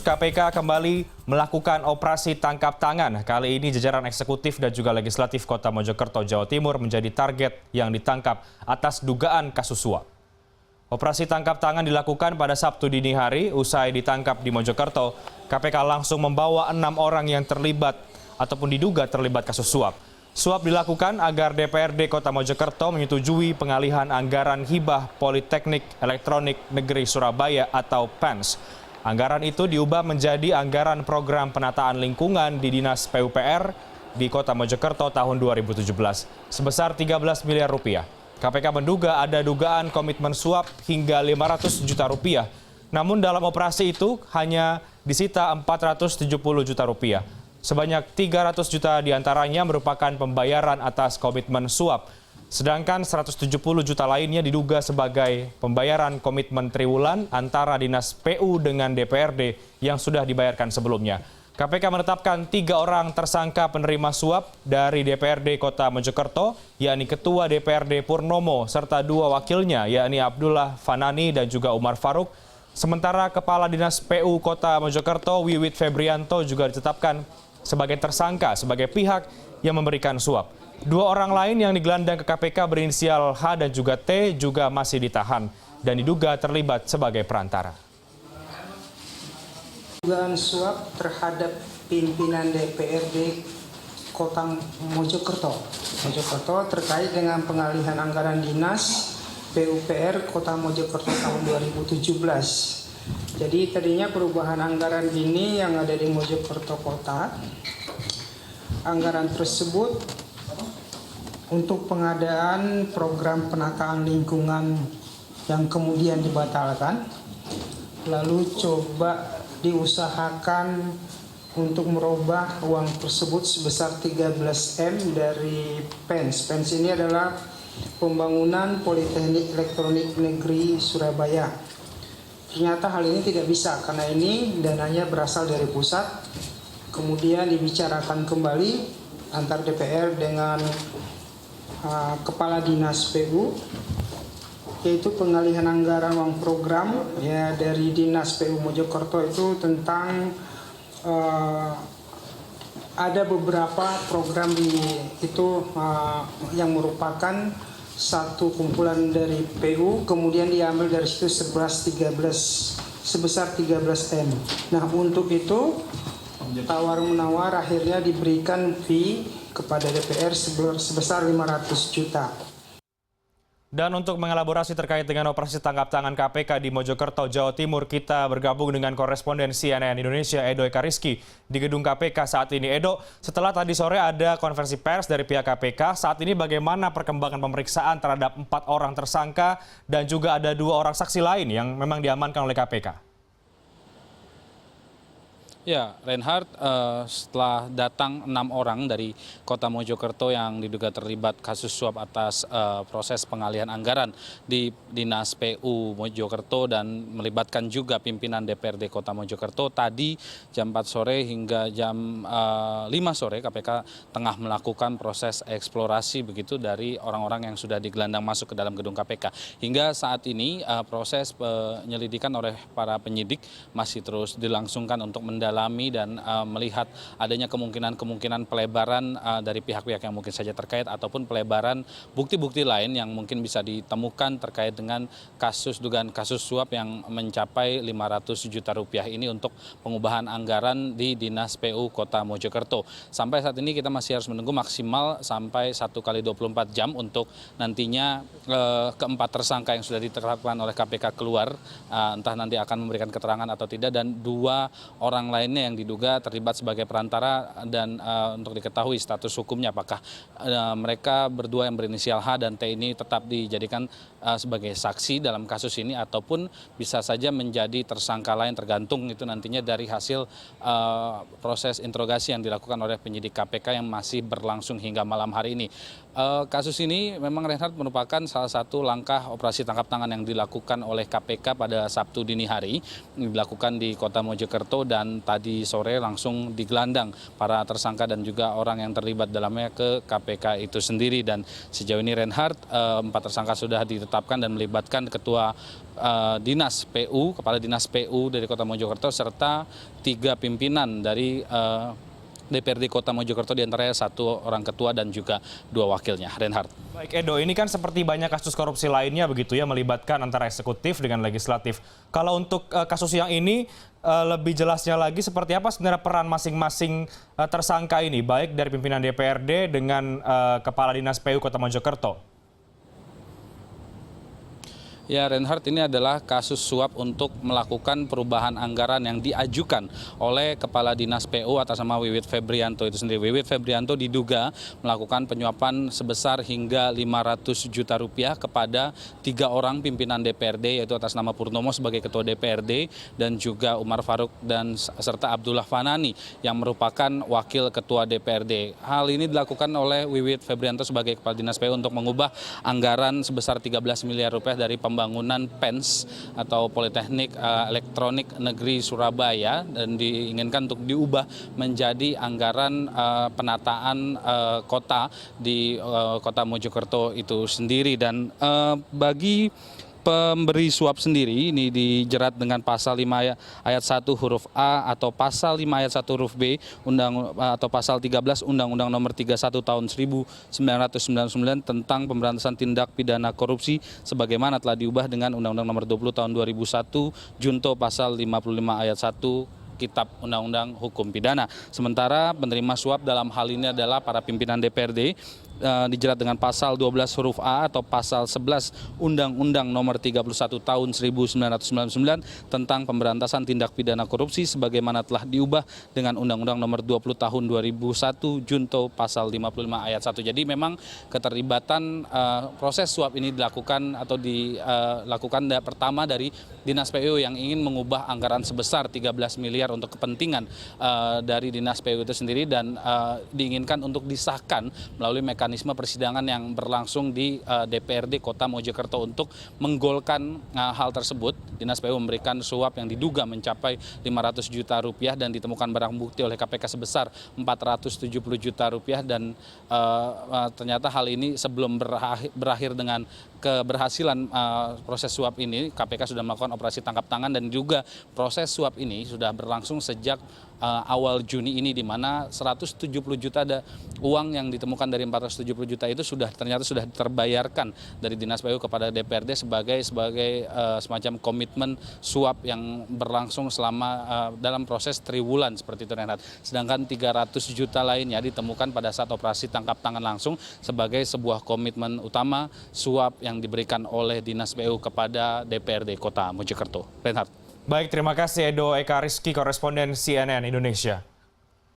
KPK kembali melakukan operasi tangkap tangan. Kali ini jajaran eksekutif dan juga legislatif Kota Mojokerto, Jawa Timur menjadi target yang ditangkap atas dugaan kasus suap. Operasi tangkap tangan dilakukan pada Sabtu dini hari. Usai ditangkap di Mojokerto, KPK langsung membawa 6 orang yang terlibat ataupun diduga terlibat kasus suap. Suap dilakukan agar DPRD Kota Mojokerto menyetujui pengalihan anggaran hibah Politeknik Elektronik Negeri Surabaya atau PENS. Anggaran itu diubah menjadi anggaran program penataan lingkungan di Dinas PUPR di Kota Mojokerto tahun 2017 sebesar 13 miliar rupiah. KPK menduga ada dugaan komitmen suap hingga 500 juta rupiah. Namun dalam operasi itu hanya disita 470 juta rupiah. Sebanyak 300 juta diantaranya merupakan pembayaran atas komitmen suap. Sedangkan 170 juta lainnya diduga sebagai pembayaran komitmen triwulan antara Dinas PU dengan DPRD yang sudah dibayarkan sebelumnya. KPK menetapkan 3 orang tersangka penerima suap dari DPRD Kota Mojokerto, yakni Ketua DPRD Purnomo, serta 2 wakilnya, yakni Abdullah Fanani dan juga Umar Faruk. Sementara Kepala Dinas PU Kota Mojokerto, Wiwit Febrianto, juga ditetapkan sebagai tersangka sebagai pihak yang memberikan suap. 2 orang lain yang digelandang ke KPK berinisial H dan juga T juga masih ditahan dan diduga terlibat sebagai perantara. Dugaan suap terhadap pimpinan DPRD Kota Mojokerto terkait dengan pengalihan anggaran dinas PUPR Kota Mojokerto tahun 2017. Jadi tadinya perubahan anggaran ini yang ada di Mojokerto Kota, anggaran tersebut untuk pengadaan program penataan lingkungan yang kemudian dibatalkan, lalu coba diusahakan untuk merubah uang tersebut sebesar 13M dari PENS. PENS ini adalah pembangunan Politeknik Elektronik Negeri Surabaya. Ternyata hal ini tidak bisa karena ini dananya berasal dari pusat, kemudian dibicarakan kembali antar DPR dengan Kepala Dinas PU, yaitu pengalihan anggaran uang program ya dari Dinas PU Mojokerto itu tentang ada beberapa program yang merupakan satu kumpulan dari PU, kemudian diambil dari situ sebesar 13M. Nah, untuk itu tawar-menawar akhirnya diberikan fee kepada DPR sebesar 500 juta. Dan untuk mengelaborasi terkait dengan operasi tangkap tangan KPK di Mojokerto, Jawa Timur, kita bergabung dengan koresponden CNN Indonesia Edo Ekariski di gedung KPK saat ini. Edo, setelah tadi sore ada konferensi pers dari pihak KPK, saat ini bagaimana perkembangan pemeriksaan terhadap 4 orang tersangka dan juga ada 2 orang saksi lain yang memang diamankan oleh KPK? Ya, Reinhardt, setelah datang 6 orang dari Kota Mojokerto yang diduga terlibat kasus suap atas proses pengalihan anggaran di Dinas PU Mojokerto dan melibatkan juga pimpinan DPRD Kota Mojokerto, tadi jam 4 sore hingga jam 5 sore KPK tengah melakukan proses eksplorasi begitu dari orang-orang yang sudah digelandang masuk ke dalam gedung KPK. Hingga saat ini proses penyelidikan oleh para penyidik masih terus dilangsungkan untuk mendalami dan melihat adanya kemungkinan pelebaran dari pihak-pihak yang mungkin saja terkait ataupun pelebaran bukti-bukti lain yang mungkin bisa ditemukan terkait dengan dugaan kasus suap yang mencapai 500 juta rupiah ini untuk pengubahan anggaran di Dinas PU Kota Mojokerto. Sampai saat ini kita masih harus menunggu maksimal sampai 1 kali 24 jam untuk nantinya keempat tersangka yang sudah ditetapkan oleh KPK keluar, entah nanti akan memberikan keterangan atau tidak, dan 2 orang lainnya yang diduga terlibat sebagai perantara dan untuk diketahui status hukumnya apakah mereka berdua yang berinisial H dan T ini tetap dijadikan sebagai saksi dalam kasus ini ataupun bisa saja menjadi tersangka lain, tergantung itu nantinya dari hasil proses interogasi yang dilakukan oleh penyidik KPK yang masih berlangsung hingga malam hari ini. Kasus ini memang Reinhardt merupakan salah satu langkah operasi tangkap tangan yang dilakukan oleh KPK pada Sabtu dini hari, dilakukan di Kota Mojokerto dan tadi sore langsung digelandang para tersangka dan juga orang yang terlibat dalamnya ke KPK itu sendiri. Dan sejauh ini Reinhardt, 4 tersangka sudah ditetapkan dan melibatkan Ketua Dinas PU, Kepala Dinas PU dari Kota Mojokerto, serta 3 pimpinan dari DPRD Kota Mojokerto, diantaranya 1 orang ketua dan juga 2 wakilnya. Reinhardt. Baik Edo, ini kan seperti banyak kasus korupsi lainnya begitu ya, melibatkan antara eksekutif dengan legislatif. Kalau untuk kasus yang ini, lebih jelasnya lagi seperti apa sebenarnya peran masing-masing tersangka ini, baik dari pimpinan DPRD dengan Kepala Dinas PU Kota Mojokerto? Ya, Reinhardt, ini adalah kasus suap untuk melakukan perubahan anggaran yang diajukan oleh Kepala Dinas PU atas nama Wiwit Febrianto itu sendiri. Wiwit Febrianto diduga melakukan penyuapan sebesar hingga 500 juta rupiah kepada 3 orang pimpinan DPRD, yaitu atas nama Purnomo sebagai Ketua DPRD dan juga Umar Faruk dan serta Abdullah Fanani yang merupakan Wakil Ketua DPRD. Hal ini dilakukan oleh Wiwit Febrianto sebagai Kepala Dinas PU untuk mengubah anggaran sebesar 13 miliar rupiah dari pembangunan PENS atau Politeknik Elektronik Negeri Surabaya, dan diinginkan untuk diubah menjadi anggaran penataan kota di Kota Mojokerto itu sendiri. Dan bagi pemberi suap sendiri ini dijerat dengan pasal 5 ayat 1 huruf A atau pasal 5 ayat 1 huruf B atau pasal 13 Undang-Undang Nomor 31 Tahun 1999 tentang pemberantasan tindak pidana korupsi sebagaimana telah diubah dengan Undang-Undang Nomor 20 Tahun 2001 junto pasal 55 ayat 1 Kitab Undang-Undang Hukum Pidana. Sementara penerima suap dalam hal ini adalah para pimpinan DPRD dijerat dengan pasal 12 huruf A atau pasal 11 Undang-Undang Nomor 31 Tahun 1999 tentang pemberantasan tindak pidana korupsi sebagaimana telah diubah dengan Undang-Undang Nomor 20 Tahun 2001 junto pasal 55 ayat 1. Jadi memang keterlibatan proses suap ini dilakukan atau dilakukan pertama dari Dinas PU yang ingin mengubah anggaran sebesar 13 miliar untuk kepentingan dari Dinas PU itu sendiri, dan diinginkan untuk disahkan melalui mekanisme persidangan yang berlangsung di DPRD Kota Mojokerto untuk menggolkan hal tersebut. Dinas PU memberikan suap yang diduga mencapai 500 juta rupiah dan ditemukan barang bukti oleh KPK sebesar 470 juta rupiah, dan ternyata hal ini sebelum berakhir dengan keberhasilan proses suap ini, KPK sudah melakukan operasi tangkap tangan, dan juga proses suap ini sudah berlangsung sejak awal Juni ini, di mana 170 juta ada uang yang ditemukan dari 470 juta itu ternyata sudah terbayarkan dari Dinas PU kepada DPRD sebagai semacam komitmen suap yang berlangsung selama dalam proses triwulan seperti itu, Renat. Sedangkan 300 juta lainnya ditemukan pada saat operasi tangkap tangan langsung sebagai sebuah komitmen utama suap yang diberikan oleh Dinas PU kepada DPRD Kota Mojokerto. Renat. Baik, terima kasih Edo Eka Rizky, koresponden CNN Indonesia.